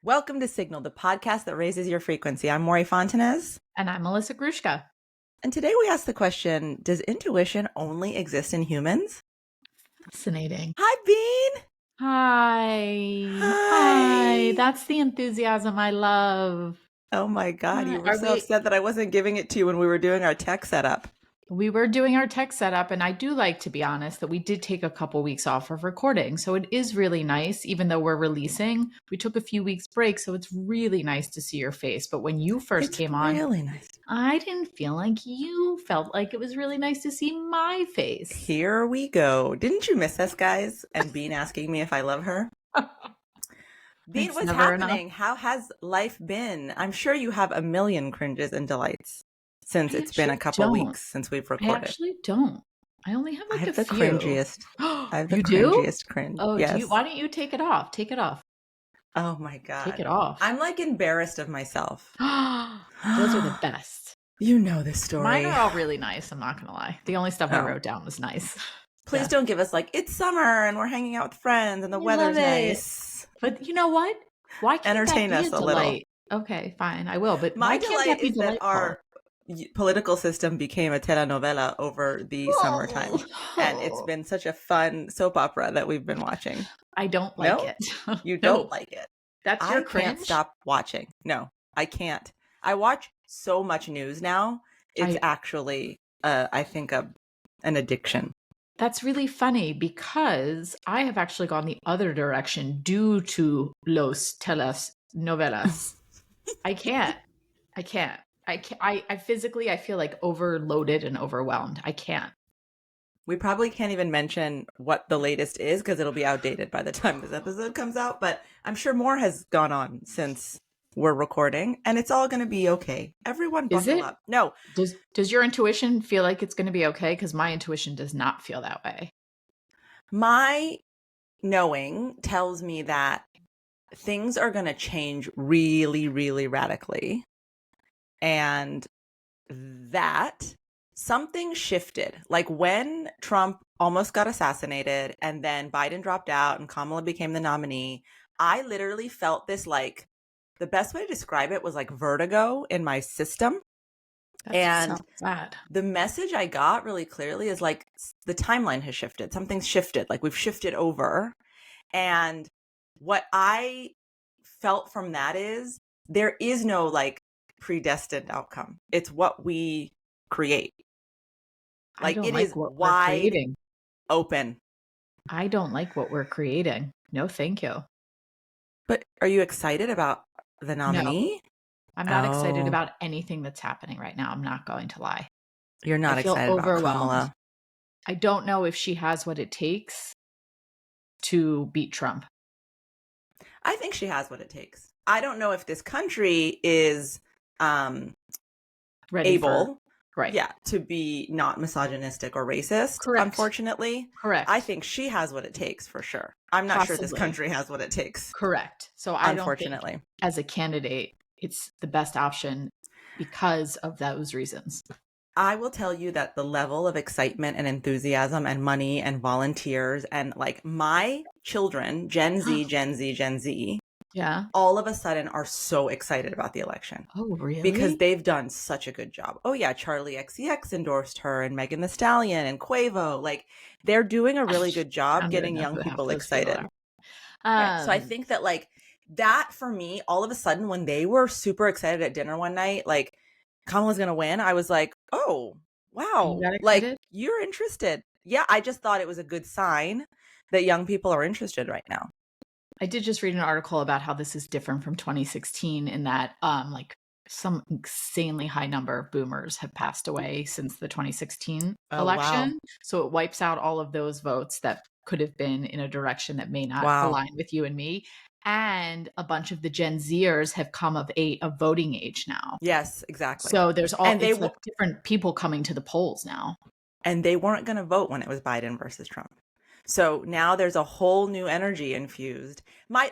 Welcome to Signal, the podcast that raises your frequency. I'm Mory Fontanez. And I'm Melissa Grushka. And today we ask the question, does intuition only exist in humans? Fascinating. Hi, Bean. Hi. That's the enthusiasm I love. Oh my God, you were Are so upset that I wasn't giving it to you when we were doing our tech setup. We were doing our tech setup, and I do like to be honest that we did take a couple weeks off of recording. So it is really nice, even though we're releasing. We took a few weeks break, so it's really nice to see your face. But when you first came on, really nice. I didn't feel like you felt like it was really nice to see my face. Here we go. Didn't you miss us, guys? And Bean asking me if I love her? Bean, what's happening? How has life been? I'm sure you have a million cringes and delights since it's been a couple weeks since we've recorded. I actually don't. I only have like a few. Cringiest. I have the cringiest cringe. Oh, yes. Why don't you take it off? Take it off. Oh my God. Take it off. I'm like embarrassed of myself. Those are the best. You know this story. Mine are all really nice. I'm not going to lie. The only stuff I wrote down was nice. Please don't give us like, it's summer and we're hanging out with friends and the weather's nice. But you know what? Why can't entertain us a little? Okay, fine. I will. But my delight is that our political system became a telenovela over the summertime. And it's been such a fun soap opera that we've been watching. I don't like it. You don't like it. That's your cringe? I can't stop watching. No, I can't. I watch so much news now. It's actually, I think, an addiction. That's really funny because I have actually gone the other direction due to los telenovelas. I can't. I physically, I feel like overloaded and overwhelmed. I can't. We probably can't even mention what the latest is because it'll be outdated by the time this episode comes out. But I'm sure more has gone on since we're recording, and it's all going to be okay. Everyone buckle up. No. Does your intuition feel like it's going to be okay? Because my intuition does not feel that way. My knowing tells me that things are going to change really, really radically. And that something shifted. Like when Trump almost got assassinated and then Biden dropped out and Kamala became the nominee, I literally felt this like, the best way to describe it was like vertigo in my system. And so sad. The message I got really clearly is like the timeline has shifted. Something's shifted. Like we've shifted over. And what I felt from that is there is no like predestined outcome. It's what we create. Like it is wide open. I don't like what we're creating. No, thank you. But are you excited about the nominee? No, I'm not excited about anything that's happening right now. I'm not going to lie. You're not excited about Kamala. I don't know if she has what it takes to beat Trump. I think she has what it takes. I don't know if this country is able to be not misogynistic or racist. Correct. Unfortunately. Correct. I think she has what it takes for sure. I'm not sure this country has what it takes. Correct. So I don't think as a candidate, it's the best option because of those reasons. I will tell you that the level of excitement and enthusiasm and money and volunteers and like my children, Gen Z, all of a sudden are so excited about the election. Oh, really? Because they've done such a good job. Oh yeah, Charlie XCX endorsed her and Megan Thee Stallion and Quavo. Like they're doing a really good job getting young people excited. Right. So I think that like that for me, all of a sudden when they were super excited at dinner one night, like Kamala's going to win, I was like, oh, wow. Like you're interested. Yeah, I just thought it was a good sign that young people are interested right now. I did just read an article about how this is different from 2016 in that like some insanely high number of boomers have passed away since the 2016 election. Wow. So it wipes out all of those votes that could have been in a direction that may not align with you and me. And a bunch of the Gen Zers have come of voting age now. Yes, exactly. So there's all like different people coming to the polls now. And they weren't going to vote when it was Biden versus Trump. So now there's a whole new energy infused.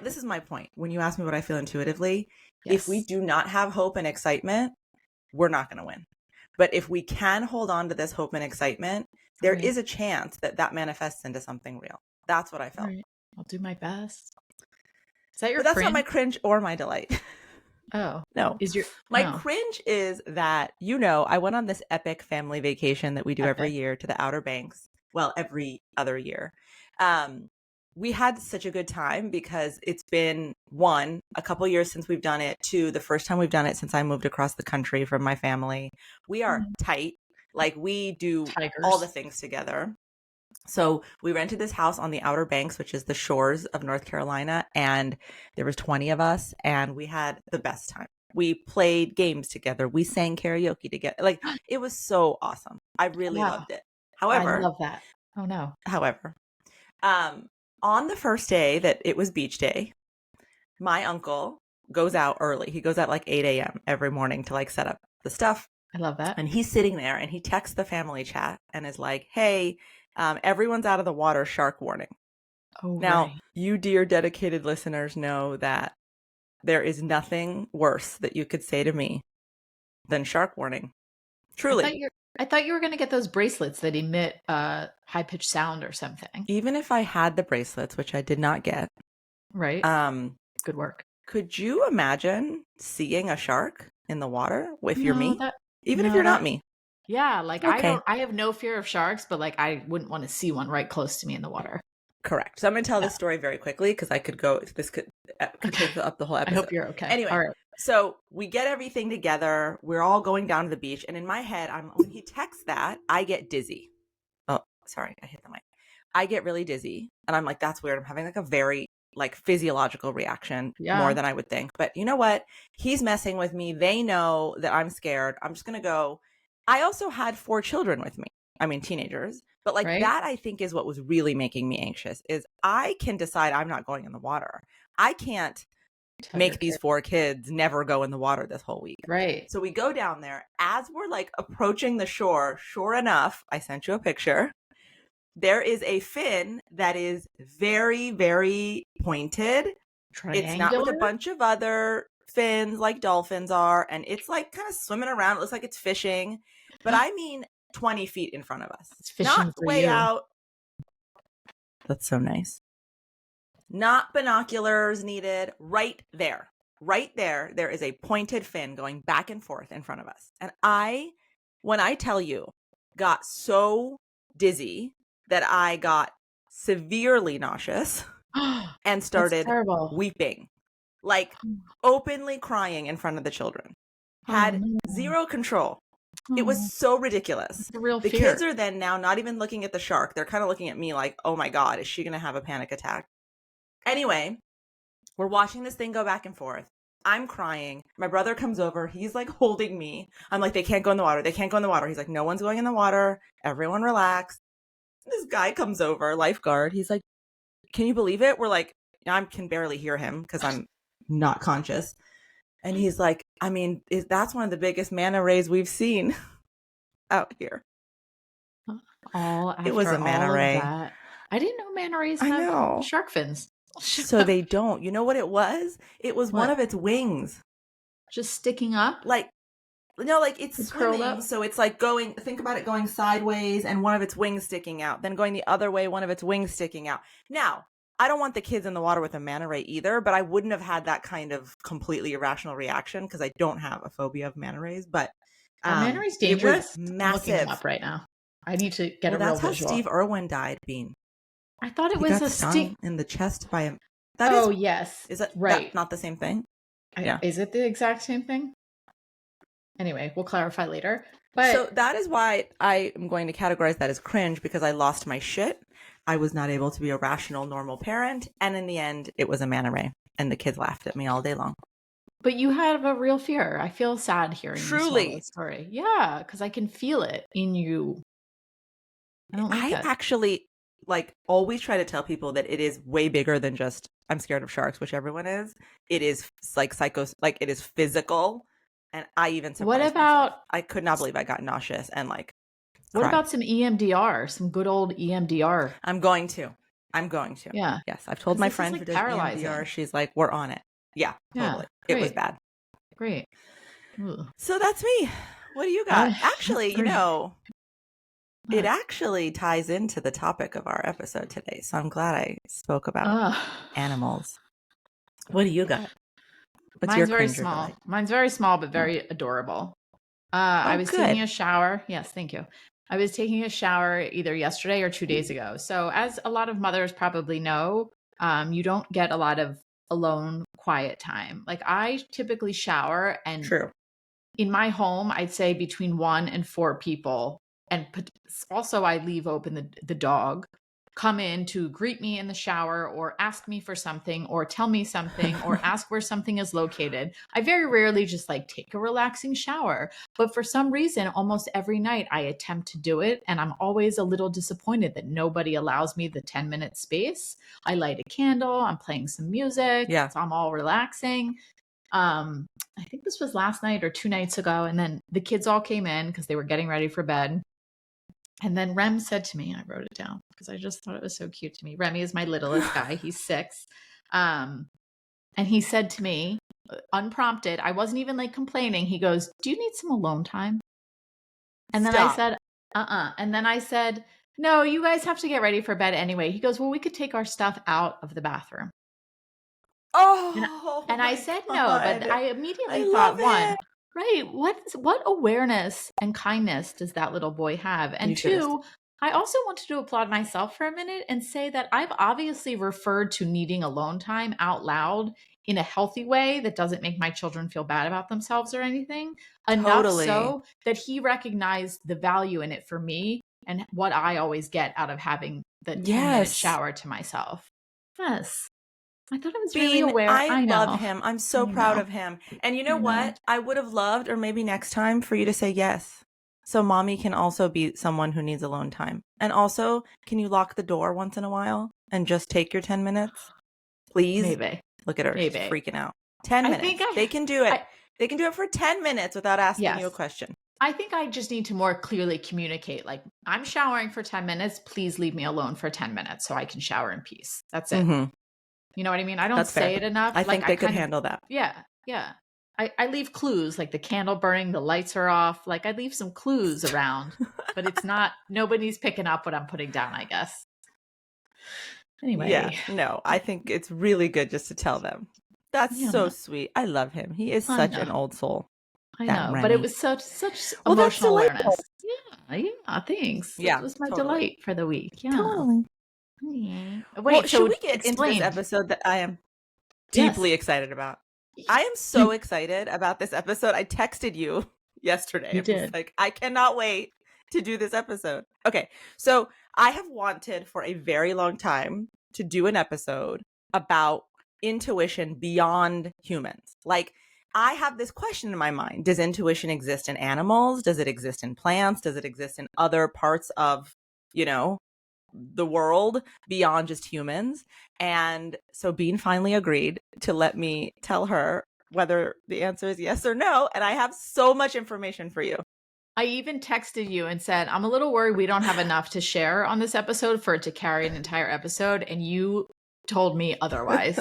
This is my point. When you ask me what I feel intuitively, if we do not have hope and excitement, we're not going to win. But if we can hold on to this hope and excitement, there is a chance that manifests into something real. That's what I felt. I'll do my best. Is that your But that's cringe? not my cringe or my delight. Oh. No. Is your My oh, cringe is that, I went on this epic family vacation that we do every epic. year to the Outer Banks. Well, every other year. We had such a good time because it's been, one, a couple years since we've done it, two, the first time we've done it since I moved across the country from my family. We are tight. Like, we do all the Tigers. things together. So we rented this house on the Outer Banks, which is the shores of North Carolina, and there was 20 of us, and we had the best time. We played games together. We sang karaoke together. Like, it was so awesome. I really Wow. loved it. I However, love that. Oh no. however, um, on the first day that it was beach day, my uncle goes out early. He goes out like 8 a.m. every morning to like set up the stuff. I love that. And he's sitting there and he texts the family chat and is like, hey, everyone's out of the water, shark warning. Oh, Now, right. you dear dedicated listeners know that there is nothing worse that you could say to me than shark warning. Truly. I thought you were going to get those bracelets that emit high pitched sound or something. Even if I had the bracelets, which I did not get. Right. Good work. Could you imagine seeing a shark in the water if you're me? Even if you're not me. Yeah, like Okay. I have no fear of sharks, but like I wouldn't want to see one right close to me in the water. Correct. So I'm going to tell this story very quickly because this could take up the whole episode. I hope you're okay. Anyway, all right. So we get everything together. We're all going down to the beach. And in my head, when he texts that, I get dizzy. Oh, sorry. I hit the mic. I get really dizzy. And I'm like, that's weird. I'm having like a very like physiological reaction more than I would think. But you know what? He's messing with me. They know that I'm scared. I'm just going to go. I also had 4 children with me. I mean, teenagers. But like that, I think, is what was really making me anxious is I can decide I'm not going in the water. I can't make these 4 kids never go in the water this whole week. Right. So we go down there. As we're like approaching the shore, sure enough, I sent you a picture. There is a fin that is very, very pointed. Triangular? It's not with a bunch of other fins like dolphins are. And it's like kind of swimming around. It looks like it's fishing. But I mean 20 feet in front of us. It's fishing not for way you. out. That's so nice. Not binoculars needed. Right there. Right there, there is a pointed fin going back and forth in front of us. And when I tell you, got so dizzy that I got severely nauseous and started weeping, like openly crying in front of the children. Had zero control. It was so ridiculous. The kids are then now not even looking at the shark. They're kind of looking at me like, oh my God, is she going to have a panic attack? Anyway, we're watching this thing go back and forth. I'm crying. My brother comes over. He's like holding me. I'm like, they can't go in the water. They can't go in the water. He's like, no one's going in the water. Everyone relax. This guy comes over, lifeguard. He's like, can you believe it? We're like, I can barely hear him because I'm not conscious. And he's like, I mean, that's one of the biggest manta rays we've seen out here. It was a manta ray. I didn't know manta rays have shark fins. So they don't. You know what it was? It was one of its wings. Just sticking up? Like, no, like it's swimming. Up. So it's like think about it going sideways and one of its wings sticking out. Then going the other way, one of its wings sticking out. Now, I don't want the kids in the water with a manta ray either, but I wouldn't have had that kind of completely irrational reaction because I don't have a phobia of manta rays. But are manta rays dangerous? It was massive. I'm looking them up right now. I need to get a real visual. That's how Steve Irwin died, Bean. I thought it was a sting in the chest by him. Yes. Is it right? Not the same thing? Yeah. Is it the exact same thing? Anyway, we'll clarify later. But so that is why I am going to categorize that as cringe because I lost my shit. I was not able to be a rational, normal parent. And in the end, it was a manta ray. And the kids laughed at me all day long. But you have a real fear. I feel sad hearing this story. Yeah, because I can feel it in you. I don't like that. Actually always try to tell people that it is way bigger than just I'm scared of sharks, which everyone is. It is like it is physical. And I even surprised myself. I could not believe I got nauseous and like what about some EMDR, some good old EMDR? I'm going to. Yeah. Yes. I've told my friend who does EMDR. She's like, we're on it. Yeah, totally. It was bad. Great. Ooh. So that's me. What do you got? Actually, it actually ties into the topic of our episode today. So I'm glad I spoke about animals. What do you got? What's your Mine's very cringer small. delight? Mine's very small, but very adorable. I Oh, was taking good. a shower. Yes, thank you. I was taking a shower either yesterday or 2 days ago. So, as a lot of mothers probably know, you don't get a lot of alone quiet time. Like, I typically shower, and True. in my home, I'd say between 1 and 4 people. And also, I leave open the dog come in to greet me in the shower or ask me for something or tell me something or ask where something is located. I very rarely just like take a relaxing shower, but for some reason, almost every night I attempt to do it. And I'm always a little disappointed that nobody allows me the 10-minute space. I light a candle, I'm playing some music, Yeah. so I'm all relaxing. I think this was last night or 2 nights ago. And then the kids all came in because they were getting ready for bed. And then Rem said to me, I wrote it down because I just thought it was so cute to me. Remy is my littlest guy. He's 6. And he said to me, unprompted, I wasn't even like complaining. He goes, "Do you need some alone time?" And then I Stop. said, And then I said, "No, you guys have to get ready for bed anyway." He goes, "Well, we could take our stuff out of the bathroom." And, Oh and I my said no, but God. I I immediately love thought, one, it. right, what awareness and kindness does that little boy have? You And should have. two, I also wanted to applaud myself for a minute and say that I've obviously referred to needing alone time out loud in a healthy way that doesn't make my children feel bad about themselves or anything, enough Totally. so that he recognized the value in it for me and what I always get out of having the 10-minute Yes. shower to myself. Yes. I thought I was really Bean, aware. I I love know. him. I'm I so proud know. of him. And you know I know. what? I would have loved, or maybe next time, for you to say yes. So mommy can also be someone who needs alone time. And also, can you lock the door once in a while and just take your 10 minutes? Please? Maybe. Look at her. She's Maybe. freaking out. 10 I think minutes. They can do it. I They can do it for 10 minutes without asking you a yes. question. I think I just need to more clearly communicate, like, I'm showering for 10 minutes. Please leave me alone for 10 minutes so I can shower in peace. That's it. Mm-hmm. You know what I mean? I don't That's fair. say it enough. I Like, think I they could kind of, handle that. yeah, yeah. I leave clues, like the candle burning, the lights are off. Like, I leave some clues around, but it's not, nobody's picking up what I'm putting down, I guess. Yeah, Anyway, no, I think it's really good just to tell them. That's yeah, so sweet. I love him. He is I such an know. old soul, I that know, but it Remy. was such Well, that's emotional delightful. awareness. Yeah, yeah, thanks. That Yeah, was my totally. delight for the week. Yeah. Totally. Yeah. Well, Wait, should so we get into this explain. episode that I am Yes. deeply excited about? I am so excited about this episode. I texted you yesterday You and was did. like, I cannot wait to do this episode. Okay, so I have wanted for a very long time to do an episode about intuition beyond humans. Like, I have this question in my mind. Does intuition exist in animals? Does it exist in plants? Does it exist in other parts of, you know, the world beyond just humans? And so Bean finally agreed to let me tell her whether the answer is yes or no. And I have so much information for you. I even texted you and said, I'm a little worried we don't have enough to share on this episode for it to carry an entire episode. And you told me otherwise.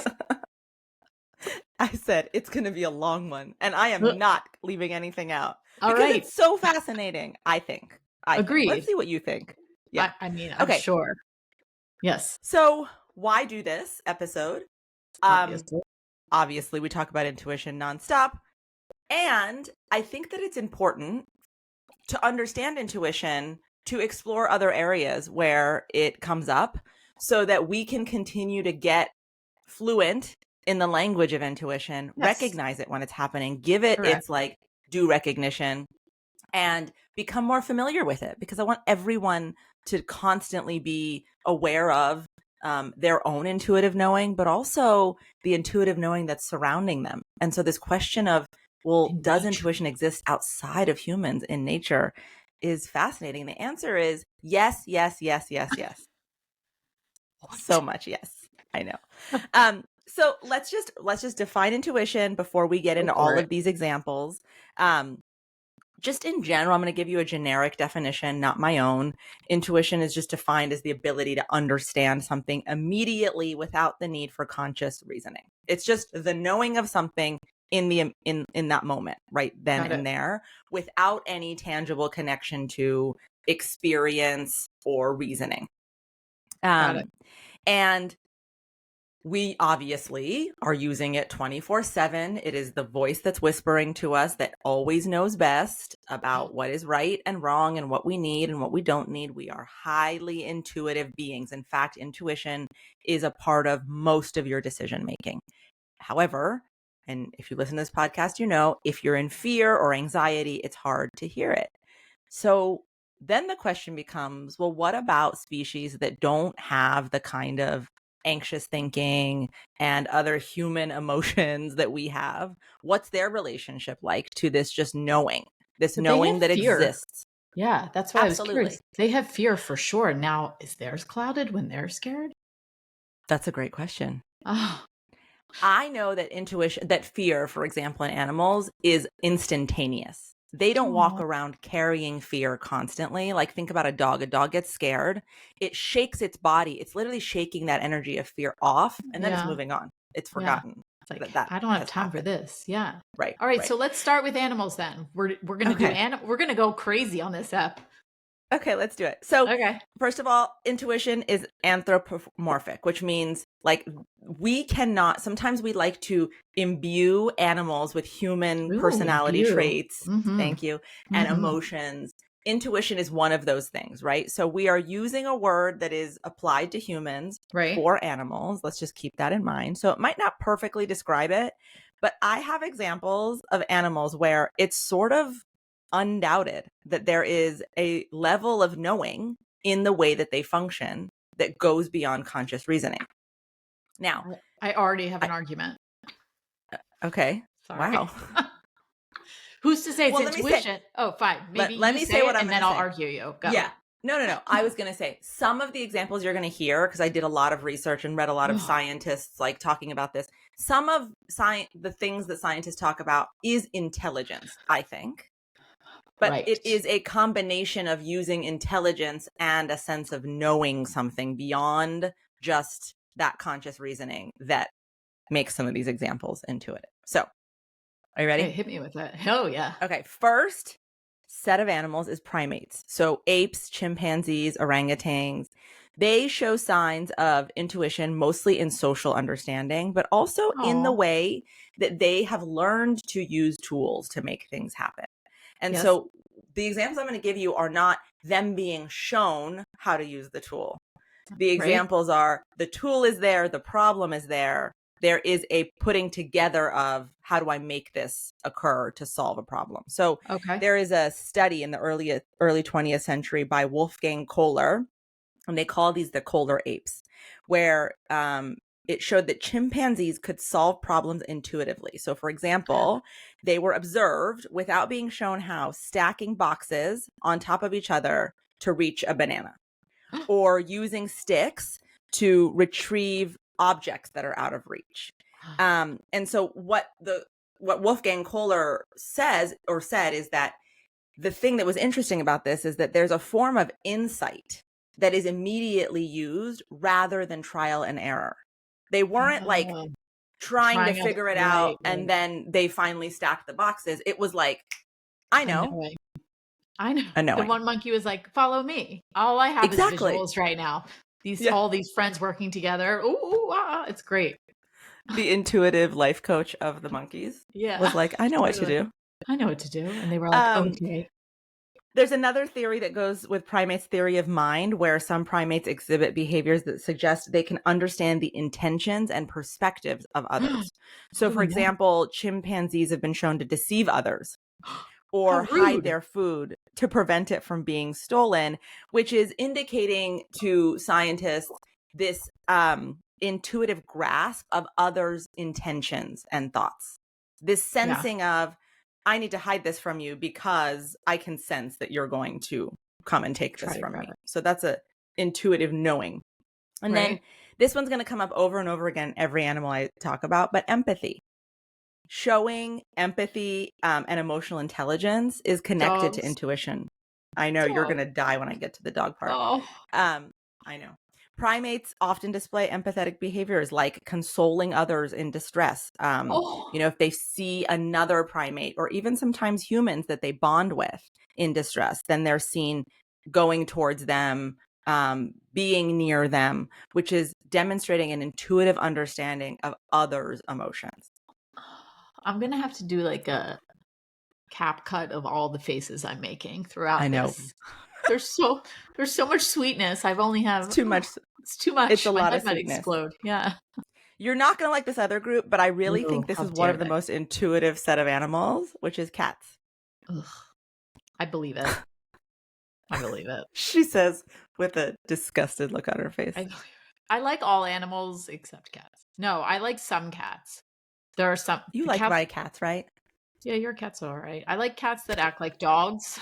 I said it's going to be a long one, and I am not leaving anything out All because right. it's so fascinating. I think. Let's Agreed. see what you think. Yeah. I mean, I'm Okay. sure. Yes. So why do this episode? Obviously. Obviously, we talk about intuition nonstop. And I think that it's important to understand intuition, to explore other areas where it comes up so that we can continue to get fluent in the language of intuition, Yes. recognize it when it's happening, give it Correct. its like due recognition, and become more familiar with it, because I want everyone to constantly be aware of their own intuitive knowing, but also the intuitive knowing that's surrounding them. And so this question of, well, does intuition exist outside of humans in nature is fascinating. The answer is yes, yes, yes, yes, yes. So much yes. I know. So let's just define intuition before we get into all of these examples. Just in general, I'm going to give you a generic definition, not my own. Intuition is just defined as the ability to understand something immediately without the need for conscious reasoning. It's just the knowing of something in that moment, right then and there, without any tangible connection to experience or reasoning. And we obviously are using it 24/7. It is the voice that's whispering to us that always knows best about what is right and wrong and what we need and what we don't need. We are highly intuitive beings. In fact, intuition is a part of most of your decision making. However, and if you listen to this podcast, you know, if you're in fear or anxiety, it's hard to hear it. So then the question becomes, well, what about species that don't have the kind of anxious thinking and other human emotions that we have? What's their relationship like to this just knowing, this But they knowing have that fear. exists? Yeah, that's why I was Absolutely. curious. They have fear for sure. Now, is theirs clouded when they're scared? That's a great question. Oh, I know that that fear, for example, in animals is instantaneous. They don't walk aw. around carrying fear constantly. Like, think about a dog. A dog gets scared. It shakes its body. It's literally shaking that energy of fear off, and then it's Yeah, moving on. It's yeah. forgotten It's like, that that I don't have has time for happened. this. Yeah. Right, All right, right. so let's start with animals then. We're gonna do Okay. we're gonna go crazy on this app. Okay, let's do it. So, Okay. first of all, intuition is anthropomorphic, which means like we cannot, sometimes we like to imbue animals with human Ooh, personality imbue. traits. Mm-hmm. Thank you. And Mm-hmm. emotions. Intuition is one of those things, right? So, we are using a word that is applied to humans Right. for animals. Let's just keep that in mind. So, it might not perfectly describe it, but I have examples of animals where it's sort of undoubted that there is a level of knowing in the way that they function that goes beyond conscious reasoning. Now, I already have an I, argument. okay, Sorry. wow. Who's to say it's Well, let me say, intuition? Oh, fine. Maybe let you me say say what it I'm and going then to I'll say. argue you. Go. Yeah. No. I was going to say some of the examples you're going to hear, because I did a lot of research and read a lot of scientists like talking about this. Some of the things that scientists talk about is intelligence, I think. But Right. it is a combination of using intelligence and a sense of knowing something beyond just that conscious reasoning that makes some of these examples intuitive. So, are you Okay, ready? hit me with it. Hell yeah. Okay, first set of animals is primates. So, apes, chimpanzees, orangutans. They show signs of intuition mostly in social understanding, but also in the Oh, way that they have learned to use tools to make things happen. And yes. so the examples I'm going to give you are not them being shown how to use the tool. The Right. examples are the tool is there, the problem is there. There is a putting together of how do I make this occur to solve a problem. So Okay. there is a study in the early 20th century by Wolfgang Kohler, and they call these the Kohler apes, where it showed that chimpanzees could solve problems intuitively. So, for example, they were observed without being shown how, stacking boxes on top of each other to reach a banana, or using sticks to retrieve objects that are out of reach. And so, what Wolfgang Kohler said is that the thing that was interesting about this is that there's a form of insight that is immediately used rather than trial and error. They weren't like Oh, trying to trying out. figure it Right. out and then they finally stacked the boxes. It was like, I A know, knowing. I know. a The knowing. one monkey was like, "Follow me." All I have is Exactly. visuals right now. Yeah. All these friends working together. Ooh, it's great. The intuitive life coach of the monkeys was Yeah, like, I know what to totally. do. I know what to do. And they were like, Um, okay. There's another theory that goes with primates' theory of mind, where some primates exhibit behaviors that suggest they can understand the intentions and perspectives of others. So, for Oh, no. example, chimpanzees have been shown to deceive others How or hide rude. their food to prevent it from being stolen, which is indicating to scientists this intuitive grasp of others' intentions and thoughts. This Yeah. sensing of, I need to hide this from you because I can sense that you're going to come and take Try this to from grab me. it. So that's a intuitive knowing. And then Right. this one's going to come up over and over again every animal I talk about, but empathy. Showing empathy and emotional intelligence is connected to Dogs. intuition. I know you're going Dog. to die when I get to the dog part. Oh. I know. Primates often display empathetic behaviors like consoling others in distress. Oh. If they see another primate or even sometimes humans that they bond with in distress, then they're seen going towards them, being near them, which is demonstrating an intuitive understanding of others' emotions. I'm going to have to do like a cap cut of all the faces I'm making throughout I know. this. There's so much sweetness. I've only It's have too much. it's too It's a much. My lot head of might sweetness. explode. Yeah. You're not going to like this other group, but I really Ooh, think this how is one dare of the they? most intuitive set of animals, which is cats. Ugh, I believe it. I believe it. She says with a disgusted look on her face. I like all animals except cats. No, I like some cats. There are some You the like cats. my cats, right? Yeah, your cat's all right. I like cats that act like dogs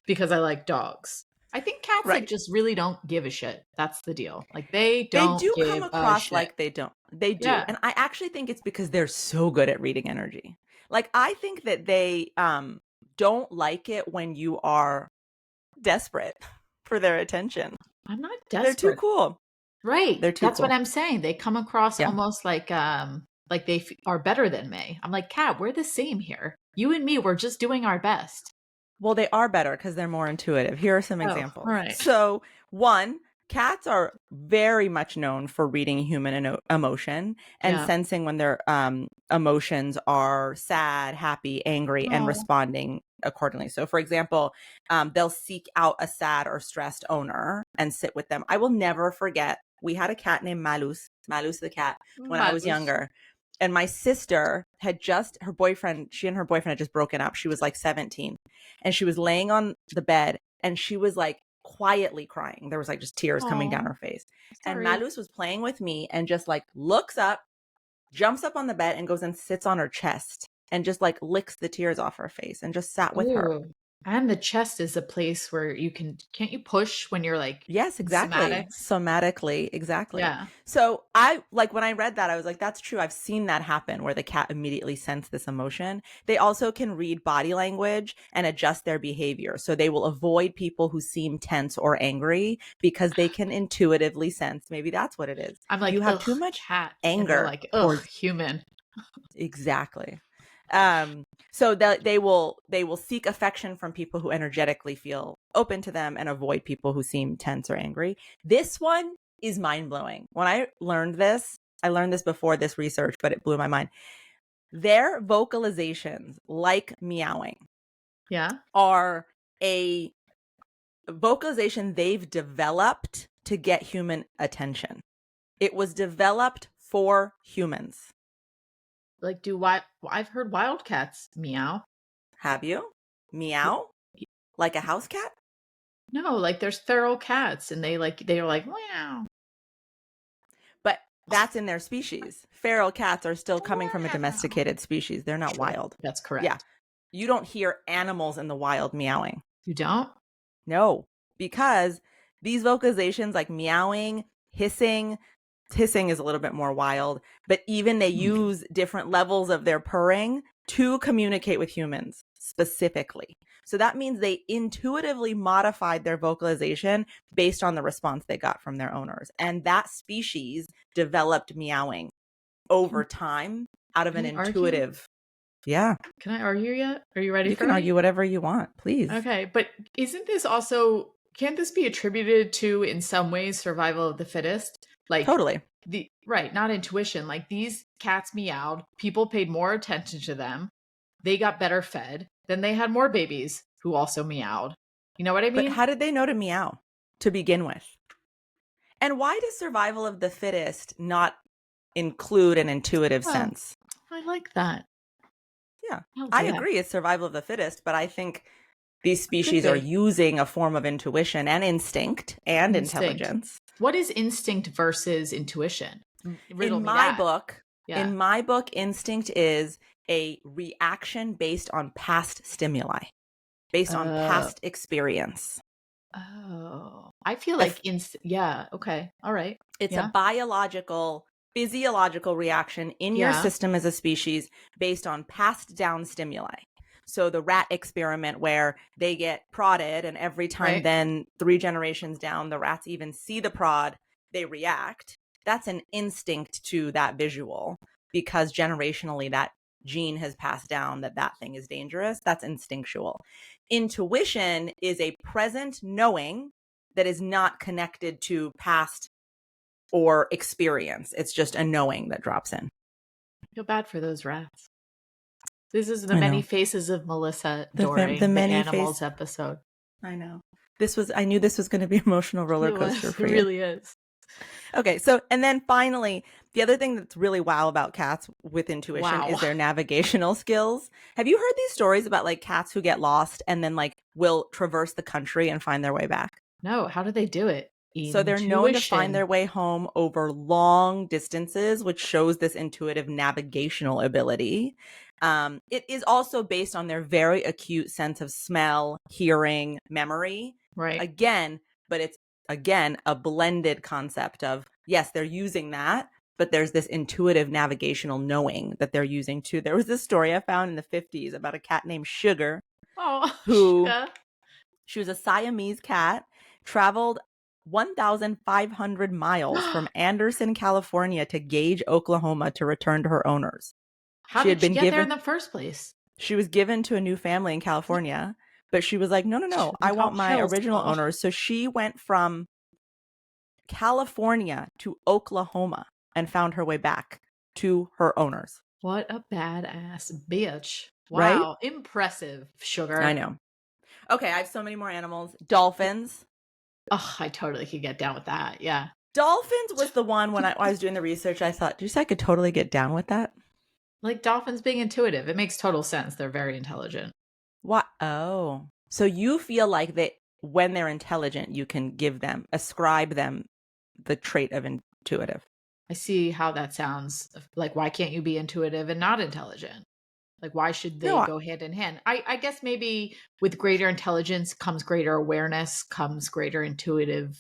because I like dogs. I think cats like Right. just really don't give a shit. That's the deal. Like they They don't do come give a across shit. like they don't. They do. Yeah. And I actually think it's because they're so good at reading energy. Like I think that they don't like it when you are desperate for their attention. I'm not They're too desperate. cool. Right. They're too That's what cool. I'm saying. They come across Yeah. almost like they are better than me. I'm like, "Cat, we're the same here. You and me, we're just doing our best." Well, they are better because they're more intuitive. Here are some Oh, all examples. right. So, one, cats are very much known for reading human emotion and Yeah. sensing when their emotions are sad, happy, angry, and Oh, responding accordingly. So, for example, they'll seek out a sad or stressed owner and sit with them. I will never forget, we had a cat named Malus, Malus the cat, when I was Malus. younger. And my sister had just, her boyfriend, she and her boyfriend had just broken up. She was like 17 and she was laying on the bed and she was like quietly crying. There was like just tears coming down Oh, her face. And sorry. Malus was playing with me and just like looks up, jumps up on the bed and goes and sits on her chest and just like licks the tears off her face and just sat with her. Ooh. And the chest is a place where can't you push when you're like Yes, in exactly. somatics? Somatically, exactly. Yeah. So I like when I read that, I was like, that's true. I've seen that happen where the cat immediately sensed this emotion. They also can read body language and adjust their behavior. So they will avoid people who seem tense or angry because they can intuitively sense maybe that's what it is. I'm You like, have too ugh, much cat. And they're anger like, ugh, towards human. exactly. So that they will seek affection from people who energetically feel open to them and avoid people who seem tense or angry. This one is mind-blowing. When I learned this before this research, but it blew my mind. Their vocalizations, like meowing, Yeah. are a vocalization they've developed to get human attention. It was developed for humans. Like I've heard wildcats meow. Have you? Meow? Like a house cat? No, like there's feral cats and they are like, wow. But that's in their species. Feral cats are still coming from a domesticated species. They're not True. wild. That's Yeah. correct. You don't hear animals in the wild meowing. You don't? No, because these vocalizations like meowing, hissing is a little bit more wild, but even they use different levels of their purring to communicate with humans specifically. So that means they intuitively modified their vocalization based on the response they got from their owners. And that species developed meowing over time out of Can an we argue? intuitive. Yeah, Can I argue yet? Are you ready you for can me? argue whatever you want, please. Okay, but isn't this also can't this be attributed to in some ways survival of the fittest? Like Totally. not intuition. Like these cats meowed, people paid more attention to them. They got better fed. Then they had more babies who also meowed. You know what I But mean? how did they know to meow to begin with? And why does survival of the fittest not include an intuitive Oh, sense? I like that. Yeah, I'll I do that. agree. It's survival of the fittest, but I think these Could species are be. using a form of intuition and instinct and Instinct. intelligence. What is instinct versus intuition? Riddle In me my that. book, Yeah. instinct is a reaction based on past stimuli, based on Uh, past experience. oh. I feel If like yeah, okay. All right. it's a Yeah. biological, physiological reaction in your Yeah. system as a species based on passed down stimuli. So the rat experiment where they get prodded and every time Right. then 3 generations down, the rats even see the prod, they react. That's an instinct to that visual because generationally that gene has passed down that that thing is dangerous. That's instinctual. Intuition is a present knowing that is not connected to past or experience. It's just a knowing that drops in. I feel bad for those rats. This is the I many know. faces of Melissa The during the many animals episode. I know. I knew this was going to be an emotional roller coaster for It you. really is. Okay, so, and then finally, the other thing that's really wow about cats with intuition is their navigational skills. Have you heard these stories about like cats who get lost and then like will traverse the country and find their way back? No, how do they do it? So they're known to find their way home over long distances, which shows this intuitive navigational ability. It is also based on their very acute sense of smell, hearing, memory. Right. But it's a blended concept of, yes, they're using that, but there's this intuitive navigational knowing that they're using too. There was this story I found in the 50s about a cat named Sugar. She was a Siamese cat, traveled 1,500 miles from Anderson, California to Gage, Oklahoma to return to her owners. How did she get there in the first place? She was given to a new family in California, but she was like, no, I want my original owners. So she went from California to Oklahoma and found her way back to her owners. What a badass bitch. Wow. Right? Impressive, Sugar. I know. Okay, I have so many more animals. Dolphins. Oh, I totally could get down with that. Yeah. Dolphins was the one when I was doing the research, I thought, did you say I could totally get down with that? Like dolphins being intuitive. It makes total sense. They're very intelligent. What? Oh. So you feel like that when they're intelligent, you can ascribe them the trait of intuitive. I see how that sounds. Like, why can't you be intuitive and not intelligent? Like, why should they go hand in hand? I guess maybe with greater intelligence comes greater awareness, comes greater intuitiveness.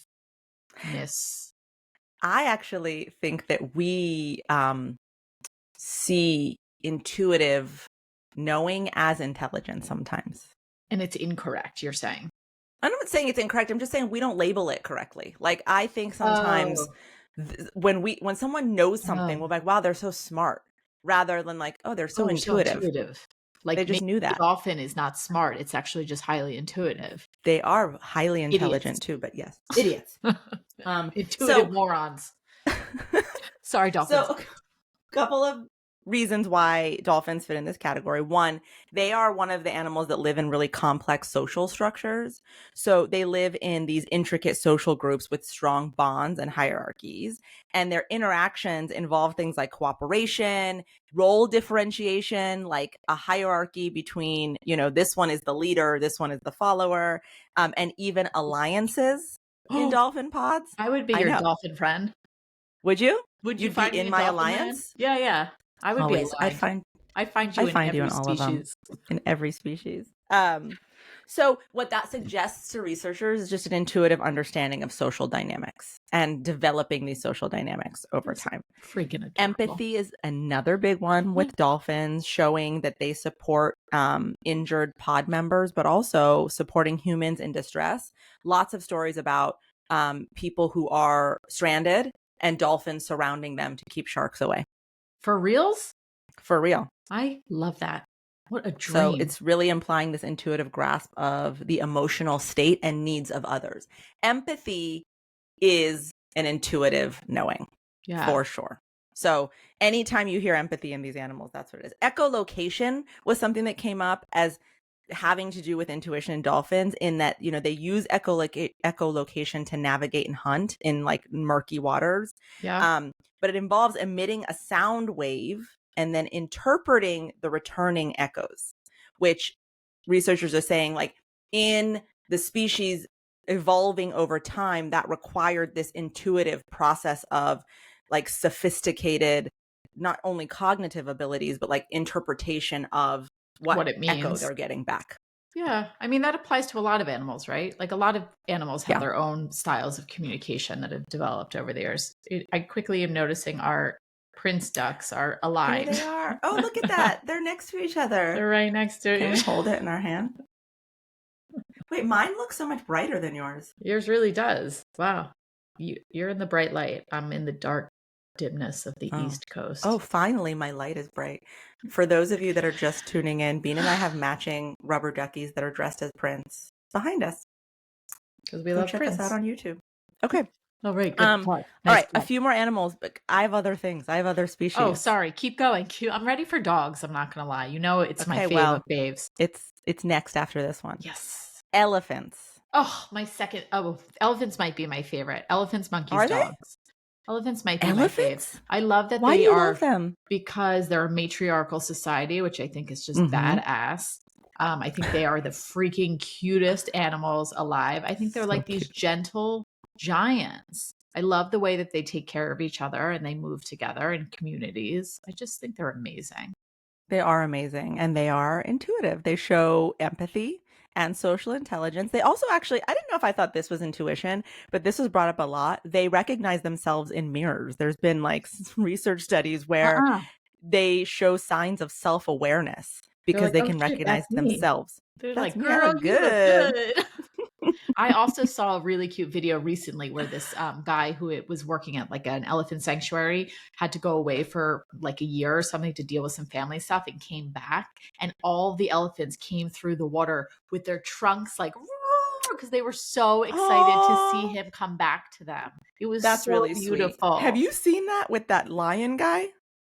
I actually think that we see intuitive knowing as intelligence sometimes. And it's incorrect, you're saying? I'm not saying it's incorrect. I'm just saying we don't label it correctly. Like, I think sometimes when someone knows something, we're like, wow, they're so smart. Rather than like, oh, they're so intuitive. Like, they just knew that. The dolphin is not smart. It's actually just highly intuitive. They are highly intelligent too, but yes. Idiots. Intuitive morons. Sorry, dolphins. So, a couple of reasons why dolphins fit in this category. One, they are one of the animals that live in really complex social structures. So they live in these intricate social groups with strong bonds and hierarchies. And their interactions involve things like cooperation, role differentiation, like a hierarchy between, this one is the leader, this one is the follower, and even alliances in dolphin pods. I would be your dolphin friend. Would you? Would you be in my alliance? Man? Yeah. I would always. Be aligned. I find you in all species. Of them. In every species. So what that suggests to researchers is just an intuitive understanding of social dynamics and developing these social dynamics over time. Freaking adorable. Empathy is another big one with dolphins, showing that they support injured pod members, but also supporting humans in distress. Lots of stories about people who are stranded and dolphins surrounding them to keep sharks away. For reals? For real. I love that. What a dream. So it's really implying this intuitive grasp of the emotional state and needs of others. Empathy is an intuitive knowing, for sure. So anytime you hear empathy in these animals, that's what it is. Echolocation was something that came up as having to do with intuition in dolphins, in that, they use echolocation to navigate and hunt in like murky waters. Yeah. But it involves emitting a sound wave and then interpreting the returning echoes, which researchers are saying, like, in the species evolving over time, that required this intuitive process of like sophisticated, not only cognitive abilities, but like interpretation of what it means. Echo they're getting back. Yeah. I mean, that applies to a lot of animals, right? Like a lot of animals have their own styles of communication that have developed over the years. I quickly am noticing our prince ducks are aligned. Here they are. Oh, look at that. They're next to each other. They're right next to each other. Can we hold it in our hand? Wait, mine looks so much brighter than yours. Yours really does. Wow. You're in the bright light. I'm in the dark dimness of the East Coast. Oh, finally, my light is bright. For those of you that are just tuning in, Bean and I have matching rubber duckies that are dressed as Prince behind us. Because we love check Prince. us out on YouTube. Okay. All right, good All plot. Nice right, a plot. few more animals, but I have other things. I have other Oh, species. sorry. Keep going. I'm ready for dogs. I'm not gonna lie. You know, it's my Okay, fave of well, faves. it's next after this one. Yes. Elephants. Oh, my second. Oh, elephants might be my favorite. Elephants, monkeys, Are they? dogs. Elephants might be my fave. Elephants? I love that Why do they you love are them? because they're a matriarchal society, which I think is just Mm-hmm. badass. I think they are the freaking cutest animals alive. I think they're So like these cute. gentle giants. I love the way that they take care of each other and they move together in communities. I just think they're amazing. They are amazing and they are intuitive. They show empathy and social intelligence. They also actually, I didn't know if I thought this was intuition, but this was brought up a lot. They recognize themselves in mirrors. There's been like research studies where Uh-uh. they show signs of self awareness They're because like, they oh can shit, recognize that's me. themselves. They're That's like, me. I girl, look you look good. good. I also saw a really cute video recently where this guy who it was working at like an elephant sanctuary had to go away for like a year or something to deal with some family stuff and came back. And all the elephants came through the water with their trunks like, because they were so excited to see Oh, him come back to them. It was that's so really sweet. Have beautiful. you seen that with that lion guy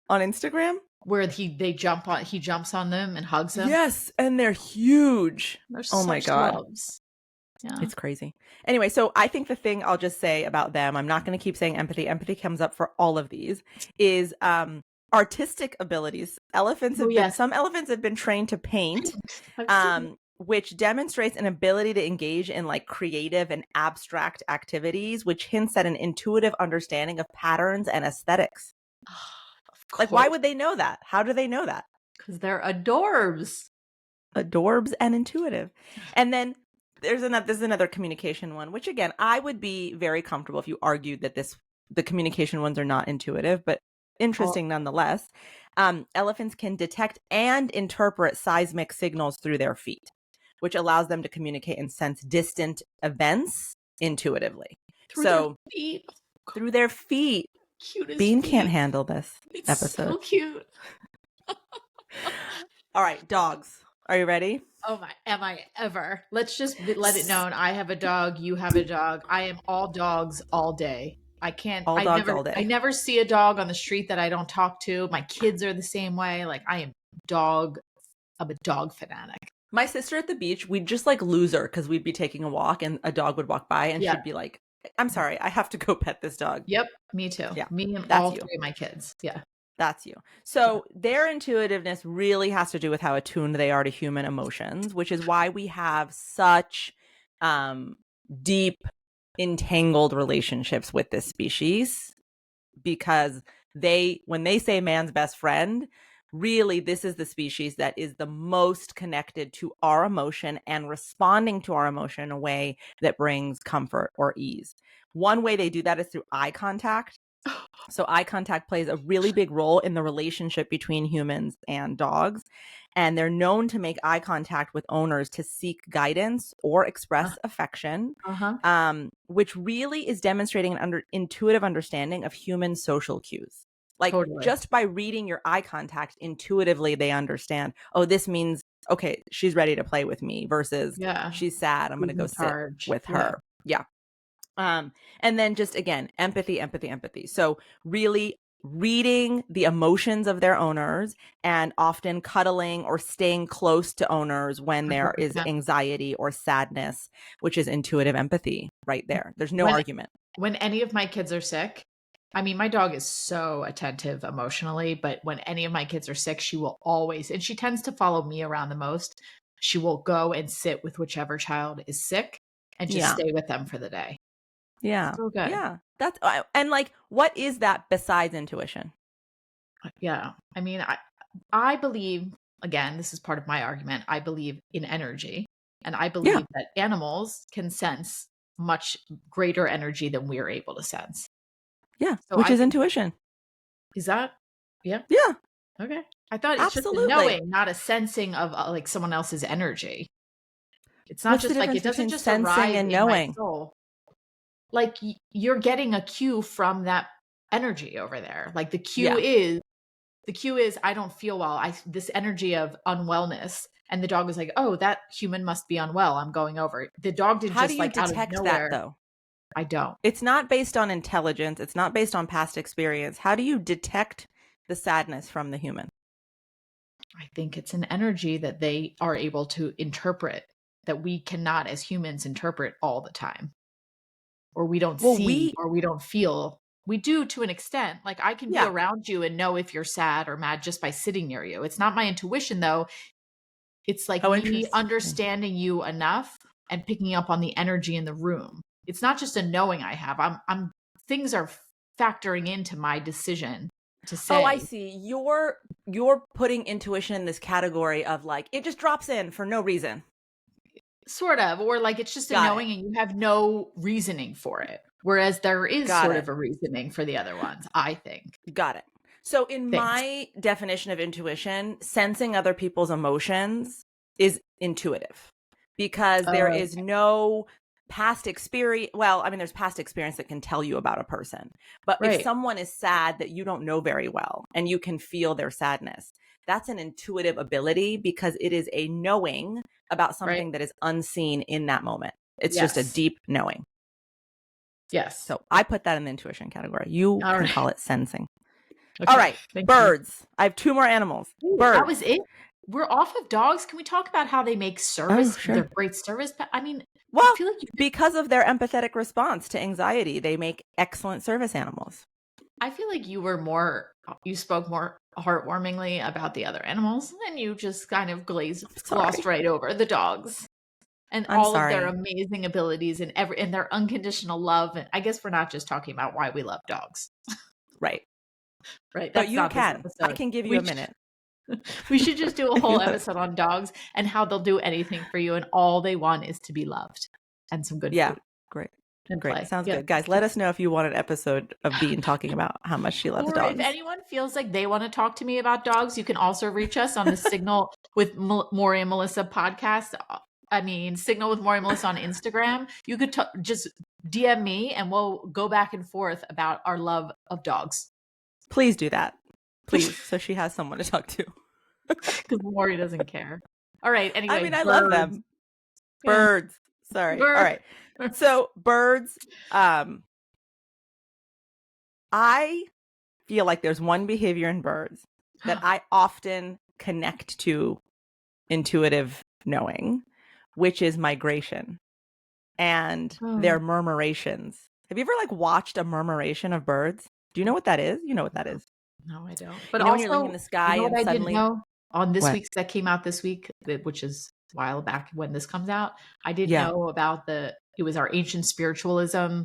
on Instagram? Where he jumps on them and hugs them. Yes, and they're huge. They're Oh my such God. loves. Yeah. It's crazy. Anyway, so I think the thing I'll just say about them, I'm not going to keep saying empathy. Empathy comes up for all of these, is artistic abilities. Oh yes. Some elephants have been trained to paint, I've seen it. which demonstrates an ability to engage in like creative and abstract activities, which hints at an intuitive understanding of patterns and aesthetics. Of Like, why course. would they know that? How do they know that? Because they're adorbs. Adorbs and intuitive. And then this is another communication one, which again, I would be very comfortable if you argued that the communication ones are not intuitive, but Oh, interesting nonetheless. Elephants can detect and interpret seismic signals through their feet, which allows them to communicate and sense distant events intuitively. through their So feet. through their feet, Cutest Bean can't feet. handle this It's episode. so cute. All right, dogs. Are you ready? Oh my, am I ever? Let's just let it known. I have a dog. You have a dog. I am all dogs all day. I can't, All dogs all I day. never see a dog on the street that I don't talk to. My kids are the same way. Like I'm a dog fanatic. My sister at the beach, we'd just like lose her because we'd be taking a walk and a dog would walk by and Yeah. she'd be like, I'm sorry, I have to go pet this dog. Yep. Me too. Yeah, Me and that's all you. three of my kids. Yeah. That's you. Yeah. So their intuitiveness really has to do with how attuned they are to human emotions, which is why we have such deep, entangled relationships with this species. Because when they say man's best friend, really this is the species that is the most connected to our emotion and responding to our emotion in a way that brings comfort or ease. One way they do that is through eye contact. So eye contact plays a really big role in the relationship between humans and dogs. And they're known to make eye contact with owners to seek guidance or express affection, Uh-huh. which really is demonstrating an intuitive understanding of human social cues. Like Totally. just by reading your eye contact, intuitively they understand, oh, this means, okay, she's ready to play with me versus Yeah. she's sad. I'm going to Who's go in sit charge? with Yeah. her. Yeah. And then just again, empathy, empathy, empathy. So really reading the emotions of their owners and often cuddling or staying close to owners when there is 100%. anxiety or sadness, which is intuitive empathy right there. There's no When argument. when any of my kids are sick, I mean, my dog is so attentive emotionally, but when any of my kids are sick, she will always, and she tends to follow me around the most. She will go and sit with whichever child is sick and just Yeah. stay with them for the day. Yeah. So good. Yeah. That's and like what is that besides intuition? Yeah. I mean, I believe, again, this is part of my argument. I believe in energy, and I Yeah. believe that animals can sense much greater energy than we are able to sense. Yeah, So which I is think, intuition. is that, yeah, Yeah, okay. I thought it's just a absolutely. knowing, not a sensing of like someone else's energy. It's not What's the just like, difference it doesn't between just sensing arrive and in my knowing? soul. Like you're getting a cue from that energy over there. Like Yeah. the cue is I don't feel well. This energy of unwellness. And the dog was like, oh, that human must be unwell. I'm going over. The dog didn't How do just you like out of detect that nowhere. though? I don't. It's not based on intelligence. It's not based on past experience. How do you detect the sadness from the human? I think it's an energy that they are able to interpret that we cannot as humans interpret all the time, or we don't Well, see, or we don't feel. We do to an extent. Like I can be yeah. around you and know if you're sad or mad just by sitting near you. It's not my intuition though. It's like Oh, me interesting. understanding you enough and picking up on the energy in the room. It's not just a knowing I have. I'm things are factoring into my decision to Oh, I say. see. You're putting intuition in this category of like it just drops in for no reason. Sort of, or like it's just a Got it. knowing and you have no reasoning for it. Whereas there is Got sort it. of a reasoning for the other ones, I think. Got it. So in Thanks. my definition of intuition, sensing other people's emotions is intuitive because there is no past experience. Well, I mean, there's past experience that can tell you about a person. But if Right. someone is sad that you don't know very well and you can feel their sadness, that's an intuitive ability because it is a knowing about something Right. that is unseen in that moment. It's just a Yes. deep knowing. Yes. So I put that in the intuition category. You All can right. call it sensing. Okay. All right. Thank you. Birds. I have two more animals. Ooh, that was Birds. it. We're off of dogs. Can we talk about how they make service? Sure. They're great service. But I mean, I Well, feel like because of their empathetic response to anxiety, they make excellent service animals. you spoke more heartwarmingly about the other animals, and you just kind of glossed right over the dogs and I'm all of their sorry. amazing abilities and their unconditional love. And I guess we're not just talking about why we love dogs, Right. right? But That's you not this can. I episode. can give you a minute. We should just do a whole episode on dogs and how they'll do anything for you, and all they want is to be loved and some good Yeah. food. Great. And Great. play. Sounds Yeah. good. Guys, let us know if you want an episode of Bean talking about how much she loves Or if dogs. anyone feels like they want to talk to me about dogs, you can also reach us on the Signal with Mory and Melissa podcast. Signal with Mory and Melissa on Instagram. You could just DM me and we'll go back and forth about our love of dogs. Please do that. Please. So she has someone to talk to. Because Mory doesn't care. All right. Anyway, I mean, I love them. Yeah. Birds. Sorry. All right. So birds, I feel like there's one behavior in birds that I often connect to intuitive knowing, which is migration and their murmurations. Have you ever like watched a murmuration of birds? Do you know what that is? You know what that is. No, I don't. But when you're looking in the sky what and I suddenly didn't know on this What? week's that came out this week, which is a while back when this comes out, I didn't Yeah. know about it was our ancient spiritualism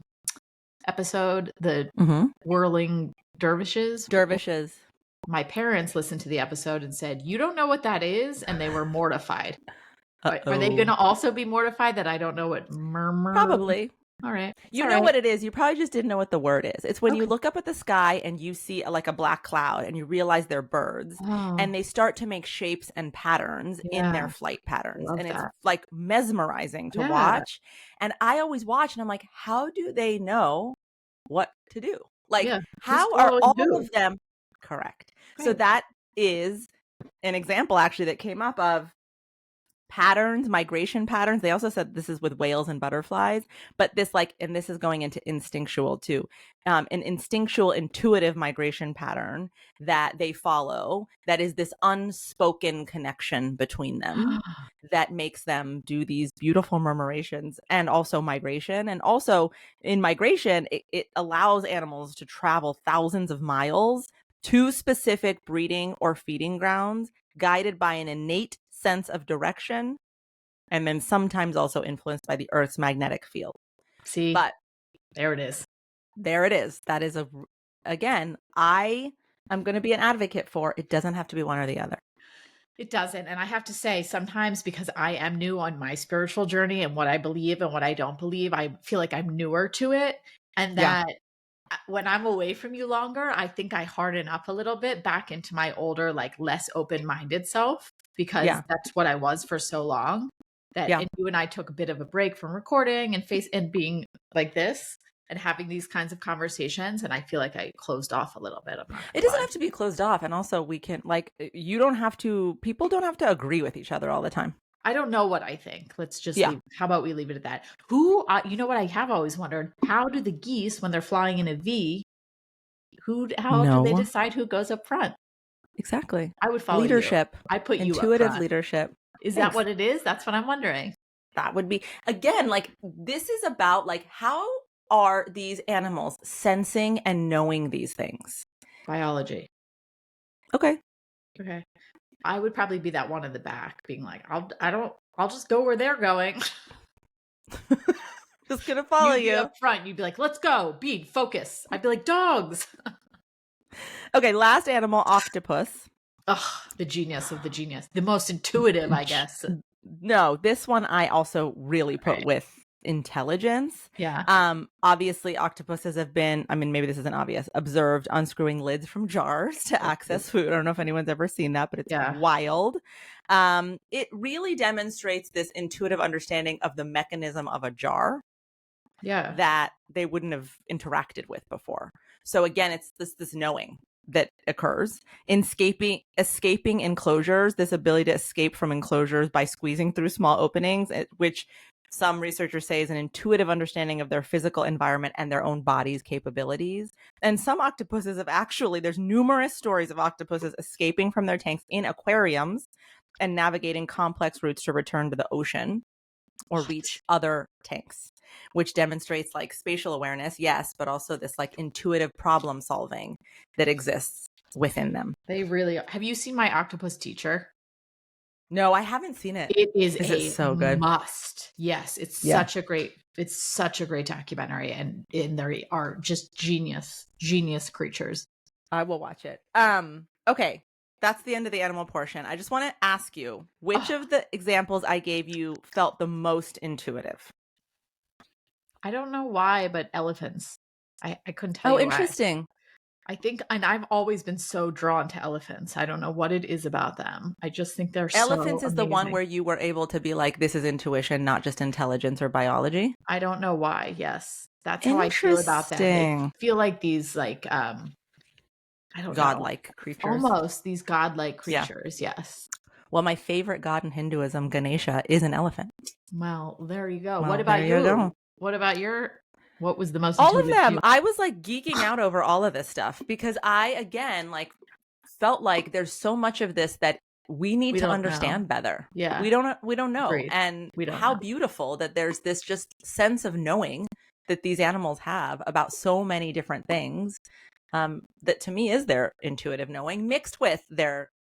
episode, the whirling dervishes. Dervishes. My parents listened to the episode and said, "You don't know what that is," and they were mortified. Are they going to also be mortified that I don't know what murmur? Probably. All right. You know what it is. You probably just didn't know what the word is. It's when you look up at the sky and you see like a black cloud and you realize they're birds and they start to make shapes and patterns in their flight patterns. And it's like mesmerizing to watch. And I always watch and I'm like, how do they know what to do? Like, how are all of them correct? Right. So that is an example actually that came up of patterns, migration patterns. They also said this is with whales and butterflies, but this and this is going into instinctual too. An instinctual, intuitive migration pattern that they follow that is this unspoken connection between them that makes them do these beautiful murmurations and also migration. And also in migration, it allows animals to travel thousands of miles to specific breeding or feeding grounds, guided by an innate sense of direction, and then sometimes also influenced by the Earth's magnetic field. See, but there it is. There it is. That is again, I'm going to be an advocate for it doesn't have to be one or the other. It doesn't. And I have to say, sometimes because I am new on my spiritual journey and what I believe and what I don't believe, I feel like I'm newer to it. And that when I'm away from you longer, I think I harden up a little bit back into my older, like less open-minded self, because that's what I was for so long. And you and I took a bit of a break from recording and being like this and having these kinds of conversations. And I feel like I closed off a little bit. It doesn't have to be closed off. And also we can people don't have to agree with each other all the time. I don't know what I think. Let's just Yeah. leave. How about we leave it at that? You know what I have always wondered? How do the geese, when they're flying in a V, how do they No. decide who goes up front? Exactly. I would follow you. Leadership. I put you up Intuitive front. leadership. Is that Thanks. what it is? That's what I'm wondering. That would be, again, like, this is about, like, how are these animals sensing and knowing these things? Biology. Okay. I would probably be that one in the back being like, I'll just go where they're going. Just gonna follow You'd be you. up front. You'd be like, let's go. Bead, focus. I'd be like, dogs. Okay, last animal, octopus. Ugh, the genius of the genius. The most intuitive, I guess. No, this one I also really put Right. with intelligence. Yeah. Obviously octopuses have been, I mean, maybe this isn't obvious, observed unscrewing lids from jars to access food. I don't know if anyone's ever seen that, but it's wild. It really demonstrates this intuitive understanding of the mechanism of a jar that they wouldn't have interacted with before. So again, it's this knowing that occurs in escaping enclosures, this ability to escape from enclosures by squeezing through small openings, which some researchers say is an intuitive understanding of their physical environment and their own body's capabilities. And some octopuses have actually, there's numerous stories of octopuses escaping from their tanks in aquariums and navigating complex routes to return to the ocean or reach other tanks, which demonstrates like spatial awareness, yes, but also this like intuitive problem solving that exists within them. They really are. Have you seen My Octopus Teacher? No, I haven't seen it. It is it so good? Must. Yes, it's such a great documentary, and they are just genius creatures. I will watch it. Okay. That's the end of the animal portion. I just want to ask you, which of the examples I gave you felt the most intuitive? I don't know why, but elephants. I couldn't tell you why. Oh, interesting. I think, and I've always been so drawn to elephants. I don't know what it is about them. I just think they're Elephants so is the one where you were able to be like, this is intuition, not just intelligence or biology. I don't know why. Yes. That's how I feel about them. They feel like these like, I don't know. Godlike creatures. Almost these godlike creatures. Yeah. Yes. Well, my favorite god in Hinduism, Ganesha, is an elephant. Well, there you go. What about you? What about what was the most all of them? I was like geeking out over all of this stuff because I, again, like felt like there's so much of this that we need to understand better. Yeah. We don't know. Agreed. And we don't how know. Beautiful that there's this just sense of knowing that these animals have about so many different things. That to me is their intuitive knowing mixed with their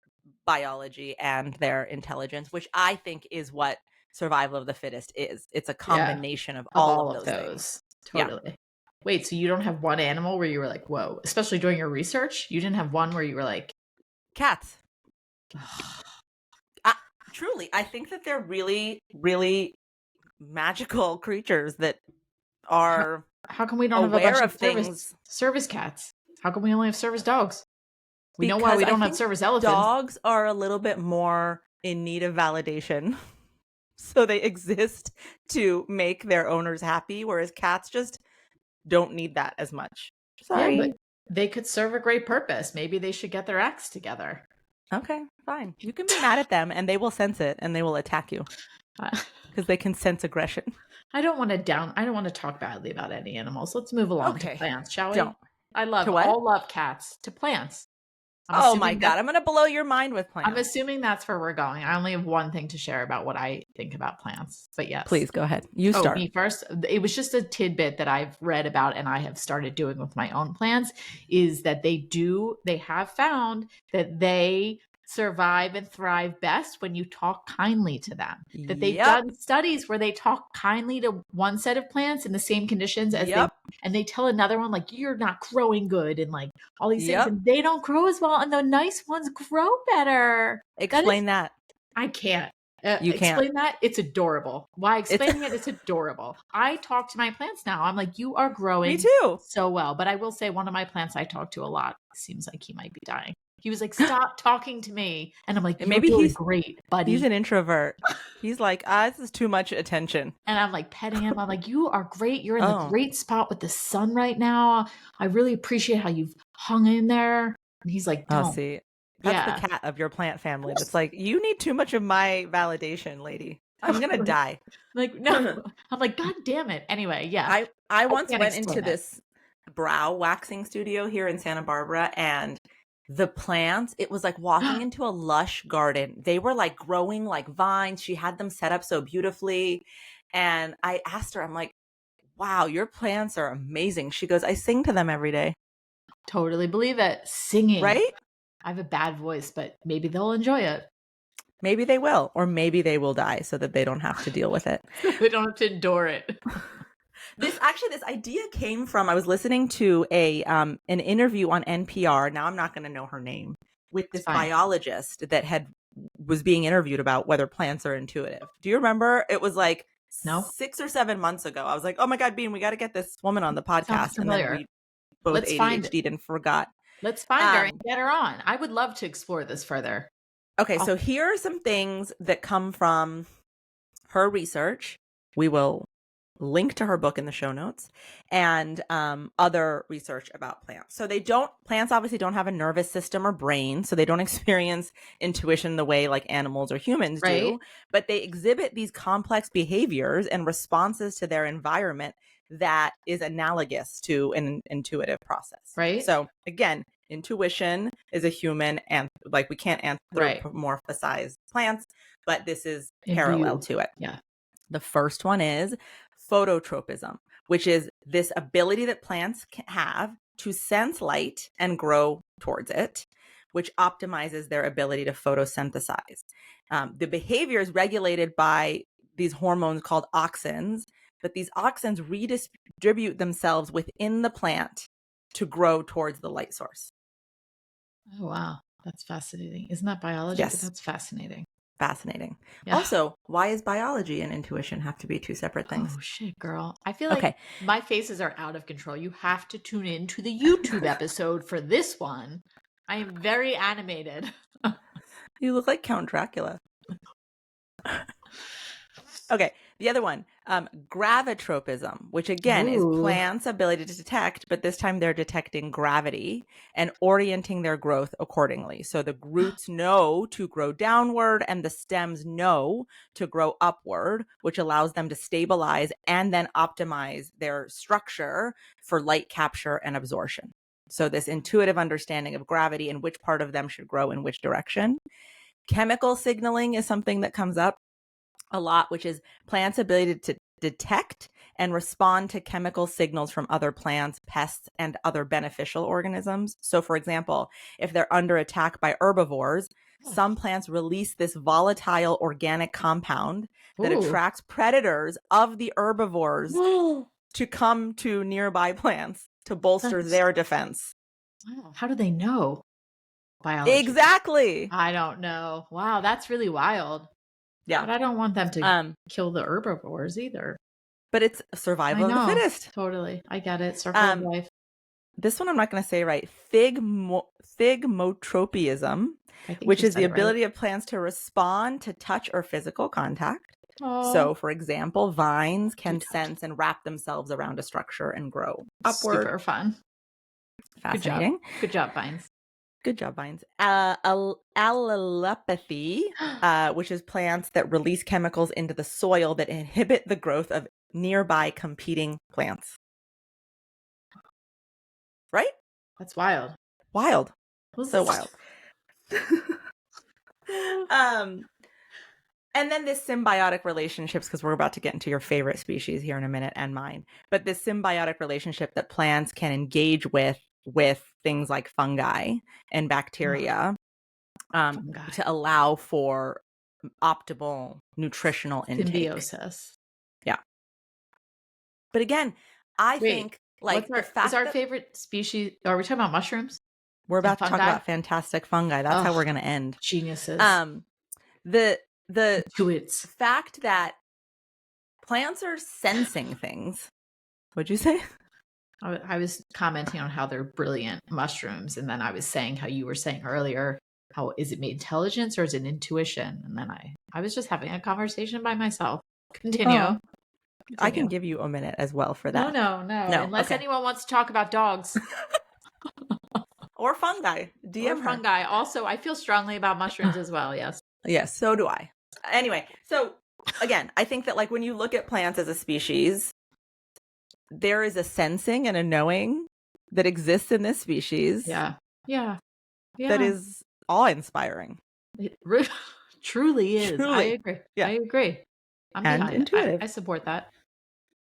biology and their intelligence, which I think is what survival of the fittest is. It's a combination of all of those things. Totally. Yeah. Wait, so you don't have one animal where you were like, whoa, especially doing your research? You didn't have one where you were like... Cats. Truly, I think that they're really, really magical creatures that are How come we don't have a bunch of service cats? How come we only have service dogs? We know why we don't have service elephants. Dogs are a little bit more in need of validation. So they exist to make their owners happy, whereas cats just don't need that as much. Sorry. Yeah, but they could serve a great purpose. Maybe they should get their acts together. Okay, fine. You can be mad at them and they will sense it and they will attack you because they can sense aggression. I don't want to talk badly about any animals. Let's move along to plants, shall we? Don't. I love cats. To plants. Oh my God, I'm going to blow your mind with plants. I'm assuming that's where we're going. I only have one thing to share about what I think about plants, but yes. Please go ahead. You start. Me first. It was just a tidbit that I've read about and I have started doing with my own plants is that they have found that they survive and thrive best when you talk kindly to them. That they've done studies where they talk kindly to one set of plants in the same conditions as and they tell another one like you're not growing good and like all these things and they don't grow as well and the nice ones grow better. Explain that. I can't. You can't explain that. It's adorable. Why explaining it's adorable. I talk to my plants now. I'm like, you are growing Me too. so well. But I will say one of my plants I talk to a lot seems like he might be dying. He was like, stop talking to me. And I'm like, maybe he's great, buddy. He's an introvert. He's like, this is too much attention. And I'm like petting him. I'm like, you are great. You're in the great spot with the sun right now. I really appreciate how you've hung in there. And he's like, don't. See, That's the cat of your plant family. That's like, you need too much of my validation, lady. I'm going to die. Like, no. I'm like, God damn it. Anyway, yeah. I once can't went into explain it. this brow waxing studio here in Santa Barbara, and the plants, it was like walking into a lush garden. They were like growing like vines. She had them set up so beautifully. And I asked her, I'm like, wow, your plants are amazing. She goes, I sing to them every day. Totally believe it. Singing. Right? I have a bad voice, but maybe they'll enjoy it. Maybe they will, or maybe they will die so that they don't have to deal with it. They don't have to endure it. This idea came from, I was listening to an interview on NPR. Now I'm not going to know her name, with this biologist that was being interviewed about whether plants are intuitive. Do you remember? It was like 6 or 7 months ago. I was like, oh my God, Bean, we got to get this woman on the podcast. And then we both ADHD'd and forgot. Let's find her and get her on. I would love to explore this further. Okay, so here are some things that come from her research. We will link to her book in the show notes, and other research about plants. So plants obviously don't have a nervous system or brain, so they don't experience intuition the way like animals or humans do, but they exhibit these complex behaviors and responses to their environment that is analogous to an intuitive process. Right. So again, intuition is a human, and like we can't anthropomorphize plants, but this is parallel to it. Yeah. The first one is phototropism, which is this ability that plants have to sense light and grow towards it, which optimizes their ability to photosynthesize. The behavior is regulated by these hormones called auxins, but these auxins redistribute themselves within the plant to grow towards the light source. Oh, wow. That's fascinating. Isn't that biology? Yes. But that's fascinating. Fascinating. Yeah. Also, why is biology and intuition have to be two separate things? Oh, shit, girl. I feel like my faces are out of control. You have to tune in to the YouTube episode for this one. I am very animated. You look like Count Dracula. Okay, the other one, gravitropism, which again is plants' ability to detect, but this time they're detecting gravity and orienting their growth accordingly. So the roots know to grow downward and the stems know to grow upward, which allows them to stabilize and then optimize their structure for light capture and absorption. So this intuitive understanding of gravity and which part of them should grow in which direction. Chemical signaling is something that comes up a lot, which is plants' ability to detect and respond to chemical signals from other plants, pests, and other beneficial organisms. So, for example, if they're under attack by herbivores, some plants release this volatile organic compound that attracts predators of the herbivores to come to nearby plants to bolster their defense. Wow. How do they know? Biology. Exactly. I don't know. Wow, that's really wild. Yeah. But I don't want them to kill the herbivores either. But it's survival of the fittest. Totally. I get it. Circle of life. This one I'm not going to say right. Thigmotropism, which is the ability of plants to respond to touch or physical contact. Oh. So, for example, vines can sense and wrap themselves around a structure and grow upward. Super fun. Fascinating. Good job, vines. Good job, vines. Allelopathy, which is plants that release chemicals into the soil that inhibit the growth of nearby competing plants. Right? That's wild. Wild. So wild. And then this symbiotic relationships, because we're about to get into your favorite species here in a minute and mine. But this symbiotic relationship that plants can engage with things like fungi and bacteria to allow for optimal nutritional intake. Symbiosis. Yeah. But again, I think like is our favorite species, are we talking about mushrooms? We're about to talk about fantastic fungi. That's how we're going to end. Geniuses. The Intuits. fact that plants are sensing things. What'd you say? I was commenting on how they're brilliant mushrooms, and then I was saying how you were saying earlier, how is it intelligence or is it intuition? And then I was just having a conversation by myself. Continue. I can give you a minute as well for that. No. Unless anyone wants to talk about dogs. or fungi. DM or her. fungi. Also, I feel strongly about mushrooms as well. Yes. Yes, so do I. Anyway, so again, I think that like when you look at plants as a species, there is a sensing and a knowing that exists in this species Yeah. Yeah. that Yeah. is awe-inspiring. It truly is. I Truly. agree. Yeah. I agree. I'm And behind it. intuitive. I support that.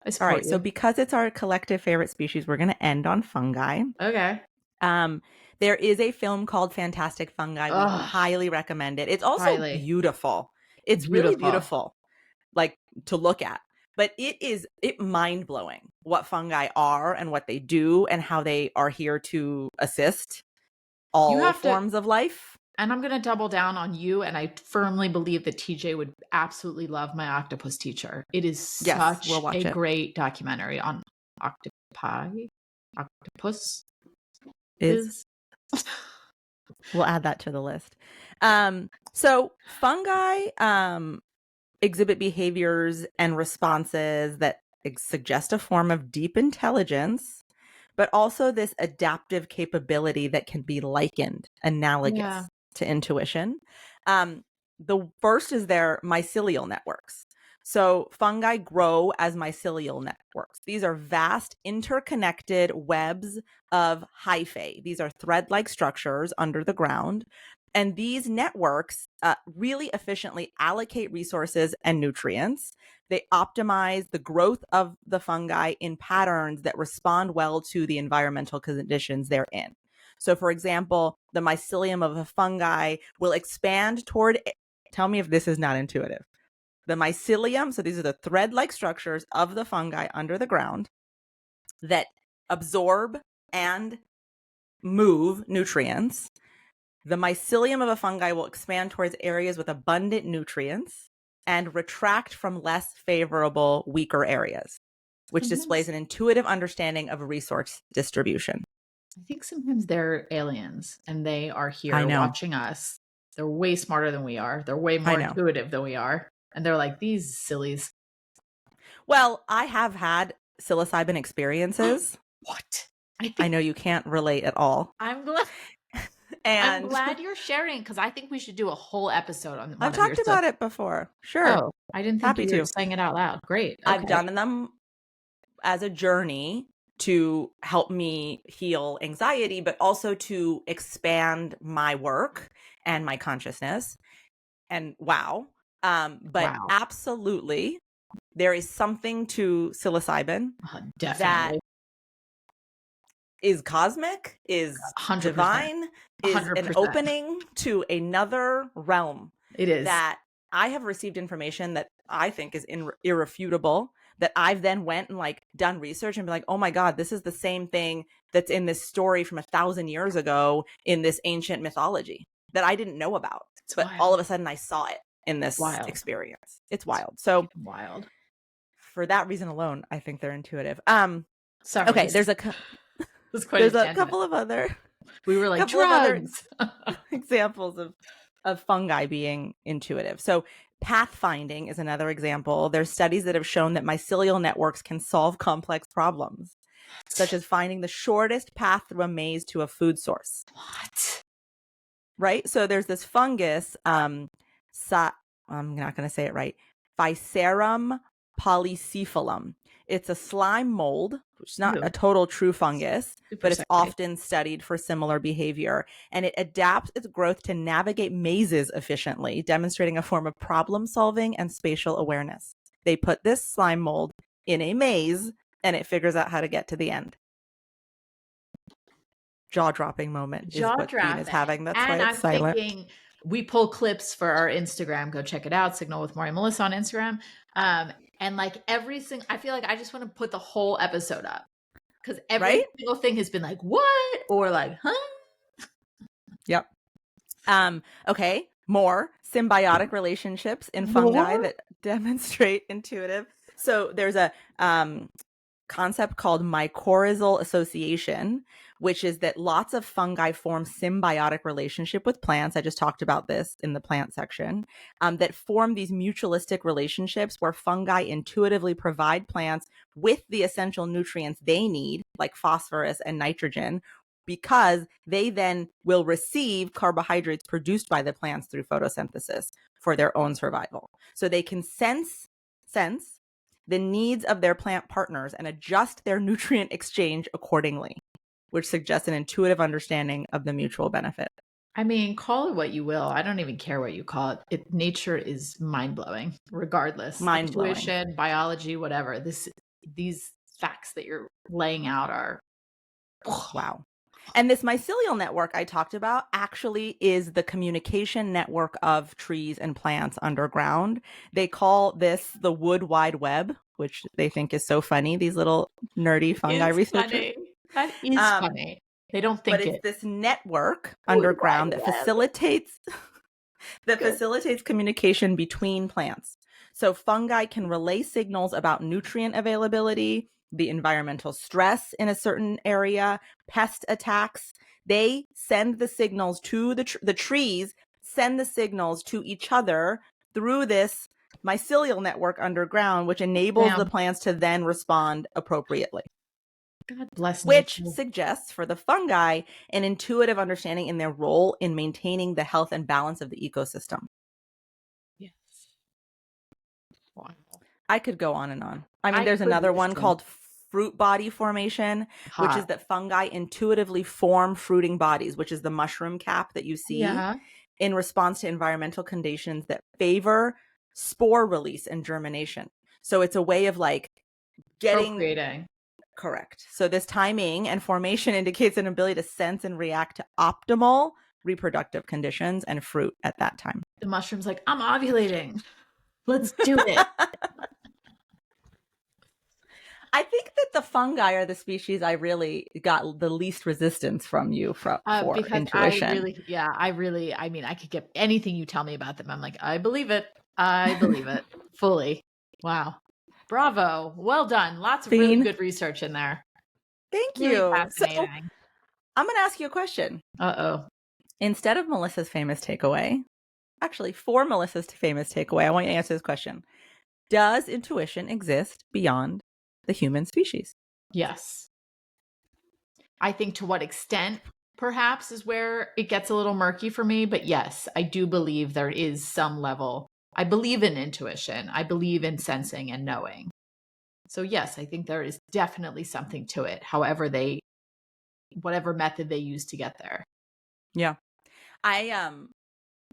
I All support right, so you. because it's our collective favorite species, we're going to end on fungi. Okay. There is a film called Fantastic Fungi. We Ugh, highly recommend it. It's also highly. beautiful. It's really Beautiful. beautiful, like to look at. But it mind-blowing what fungi are and what they do and how they are here to assist You all have to, forms of life. and I'm going to double down on you. And I firmly believe that TJ would absolutely love My Octopus Teacher. It is Yes, such we'll watch a it. great documentary on octopi. Octopus Is we'll add that to the list. So fungi exhibit behaviors and responses that suggest a form of deep intelligence, but also this adaptive capability that can be likened, analogous to intuition. The first is their mycelial networks. So fungi grow as mycelial networks. These are vast interconnected webs of hyphae. These are thread-like structures under the ground. And these networks really efficiently allocate resources and nutrients. They optimize the growth of the fungi in patterns that respond well to the environmental conditions they're in. So, for example, the mycelium of a fungi will expand toward, tell me if this is not intuitive. The mycelium, so these are the thread-like structures of the fungi under the ground that absorb and move nutrients. The mycelium of a fungi will expand towards areas with abundant nutrients and retract from less favorable, weaker areas, which displays an intuitive understanding of resource distribution. I think sometimes they're aliens and they are I here know. watching us. They're way smarter than we are. They're way more intuitive than we are. And they're like, these sillies. Well, I have had psilocybin experiences. What? I know you can't relate at all. I'm glad. And I'm glad you're sharing because I think we should do a whole episode on one I've of your talked about it before. Sure. Oh, I didn't think Happy you were to. saying it out loud. Great. Okay. I've done them as a journey to help me heal anxiety, but also to expand my work and my consciousness. And wow. But absolutely, there is something to psilocybin that is cosmic, is 100%. Divine, is 100%. An opening to another realm. It is. That I have received information that I think is irrefutable, that I've then went and like done research and be like, oh my God, this is the same thing that's in this story from 1,000 years ago in this ancient mythology that I didn't know about. It's but wild. All of a sudden I saw it in this experience. It's wild. So wild. For that reason alone, I think they're intuitive. Sorry. Okay, there's a couple of other. We were like drugs. Examples of fungi being intuitive. So pathfinding is another example. There's studies that have shown that mycelial networks can solve complex problems, such as finding the shortest path through a maze to a food source. What? Right? So there's this fungus, I'm not going to say it right, Physarum polycephalum. It's a slime mold, which is not a total true fungus, but it's often studied for similar behavior. And it adapts its growth to navigate mazes efficiently, demonstrating a form of problem solving and spatial awareness. They put this slime mold in a maze and it figures out how to get to the end. Jaw-dropping moment is what Bean is having. That's why it's silent. Thinking we pull clips for our Instagram. Go check it out. Signal with Mory and Melissa on Instagram. And like everything, I feel like I just want to put the whole episode up because every single thing has been like, what? Or like, huh? Yep. Okay. More symbiotic relationships in fungi that demonstrate intuitive. So there's a concept called mycorrhizal association, which is that lots of fungi form symbiotic relationship with plants. I just talked about this in the plant section, that form these mutualistic relationships where fungi intuitively provide plants with the essential nutrients they need, like phosphorus and nitrogen, because they then will receive carbohydrates produced by the plants through photosynthesis for their own survival. So they can sense the needs of their plant partners and adjust their nutrient exchange accordingly, which suggests an intuitive understanding of the mutual benefit. I mean, call it what you will. I don't even care what you call it. Nature is mind-blowing, regardless. Mind-blowing. Intuition, biology, whatever. These facts that you're laying out are wow. And this mycelial network I talked about actually is the communication network of trees and plants underground. They call this the wood wide web, which they think is so funny, these little nerdy fungi researchers. Funny. That is funny. They don't think but it's this network underground that facilitates communication between plants. So fungi can relay signals about nutrient availability, the environmental stress in a certain area, pest attacks. They send the signals to the trees, send the signals to each other through this mycelial network underground, which enables the plants to then respond appropriately. God bless which nature. suggests for the fungi an intuitive understanding in their role in maintaining the health and balance of the ecosystem. Yes. Wow. I could go on and on. I mean, there's another one called fruit body formation, which is that fungi intuitively form fruiting bodies, which is the mushroom cap that you see in response to environmental conditions that favor spore release and germination. So it's a way of like getting procreating. Correct. So this timing and formation indicates an ability to sense and react to optimal reproductive conditions and fruit at that time. The mushroom's like, I'm ovulating. Let's do it. I think that the fungi are the species I really got the least resistance from you for because intuition. I mean, I could get anything you tell me about them. I'm like, I believe it. I believe it fully. Wow. Bravo. Well done. Lots of really good research in there. Thank really you. Fascinating. So I'm going to ask you a question. Uh-oh. Instead of Melissa's famous takeaway, actually for Melissa's famous takeaway, I want you to answer this question. Does intuition exist beyond the human species? Yes. I think to what extent perhaps is where it gets a little murky for me, but yes, I do believe there is some level. I believe in intuition. I believe in sensing and knowing. So yes, I think there is definitely something to it. However, whatever method they use to get there. Yeah. I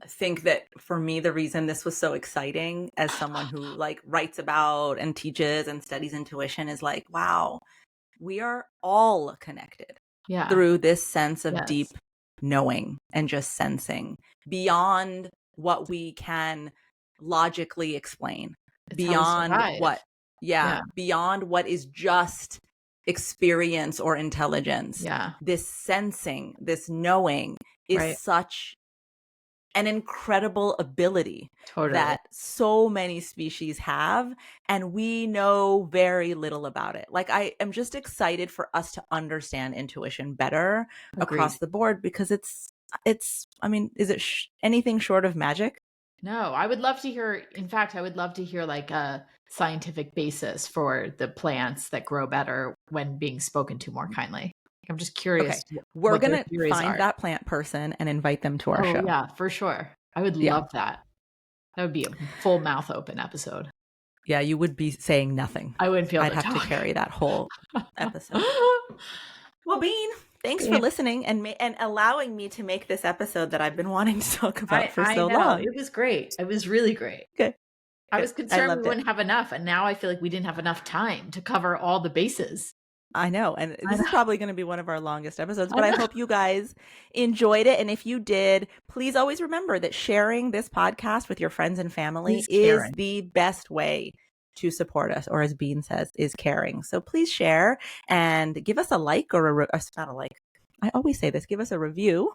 think that for me, the reason this was so exciting as someone who like writes about and teaches and studies intuition is like, wow, we are all connected through this sense of deep knowing and just sensing beyond what we can logically explain, beyond beyond what is just experience or intelligence. This sensing, this knowing is such an incredible ability that so many species have, and we know very little about it. Like, I am just excited for us to understand intuition better across the board, because it's I mean, is it anything short of magic? No, I would love to hear, in fact, I would love to hear like a scientific basis for the plants that grow better when being spoken to more kindly. I'm just curious. Okay. We're going to find that plant person and invite them to our show. Yeah, for sure. I would love that. That would be a full mouth open episode. Yeah, you would be saying nothing. I wouldn't feel I'd have to carry that whole episode. Well, Bean, thanks for listening and allowing me to make this episode that I've been wanting to talk about for so long. It was great. It was really great. Good. I was concerned we wouldn't have enough, and now I feel like we didn't have enough time to cover all the bases. I know. And this is probably going to be one of our longest episodes, but I hope you guys enjoyed it. And if you did, please always remember that sharing this podcast with your friends and family is the best way to support us, or as Bean says, is caring. So please share and give us a like or not a like. I always say this, give us a review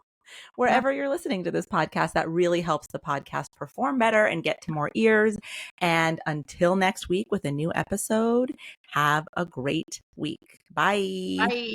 wherever you're listening to this podcast. That really helps the podcast perform better and get to more ears. And until next week with a new episode, have a great week. Bye. Bye.